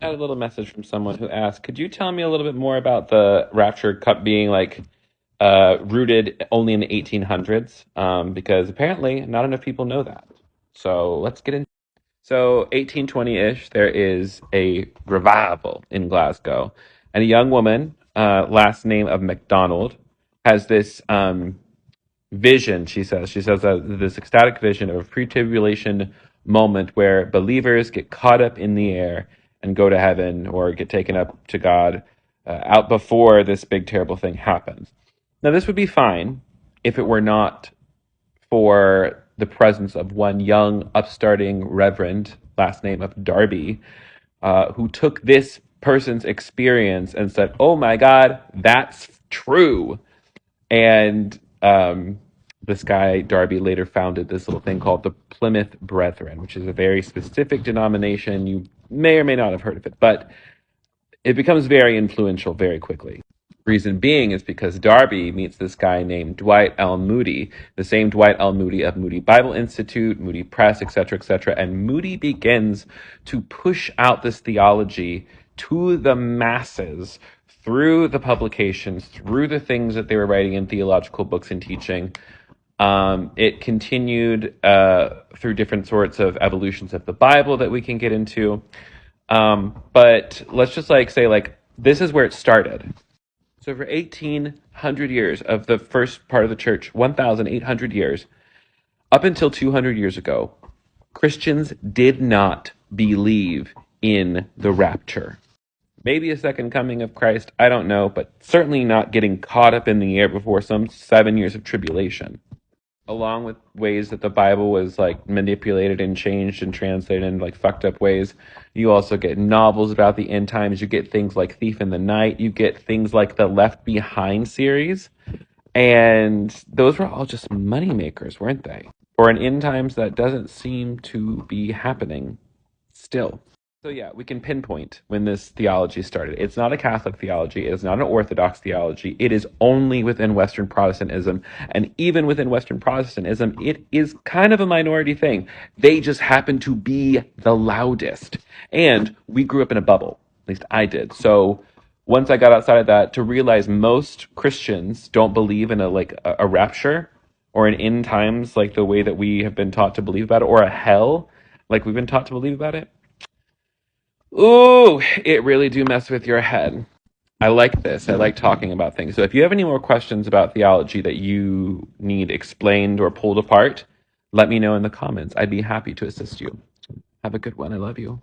I had a little message from someone who asked, could you tell me a little bit more about the Rapture Cup being rooted only in the 1800s? Because apparently not enough people know that. So let's get into. So 1820-ish, there is a revival in Glasgow, and a young woman, last name of MacDonald, has this vision. She says that this ecstatic vision of a pre-tribulation moment where believers get caught up in the air and go to heaven or get taken up to God, out before this big terrible thing happens. Now this would be fine if it were not for the presence of one young upstarting reverend, last name of Darby, who took this person's experience and said, oh my God, that's true. And this guy, Darby, later founded this little thing called the Plymouth Brethren, which is a very specific denomination. You may or may not have heard of it, but it becomes very influential very quickly. Reason being is because Darby meets this guy named Dwight L. Moody, the same Dwight L. Moody of Moody Bible Institute, Moody Press, etc., etc. And Moody begins to push out this theology to the masses through the publications, through the things that they were writing in theological books and teaching. It continued through different sorts of evolutions of the Bible that we can get into. But let's just say this is where it started. So for 1,800 years of the first part of the church, 1,800 years, up until 200 years ago, Christians did not believe in the rapture. Maybe a second coming of Christ, I don't know, but certainly not getting caught up in the air before some 7 years of tribulation. Along with ways that the Bible was manipulated and changed and translated in fucked up ways, you also get novels about the end times. You get things like Thief in the Night. You get things like the Left Behind series, and those were all just money makers, weren't they? For an end times that doesn't seem to be happening still. So yeah, we can pinpoint when this theology started. It's not a Catholic theology. It is not an Orthodox theology. It is only within Western Protestantism. And even within Western Protestantism, it is kind of a minority thing. They just happen to be the loudest. And we grew up in a bubble. At least I did. So once I got outside of that, to realize most Christians don't believe in a rapture or an end times like the way that we have been taught to believe about it, or a hell like we've been taught to believe about it. Ooh, it really do mess with your head. I like this. I like talking about things. So if you have any more questions about theology that you need explained or pulled apart, let me know in the comments. I'd be happy to assist you. Have a good one. I love you.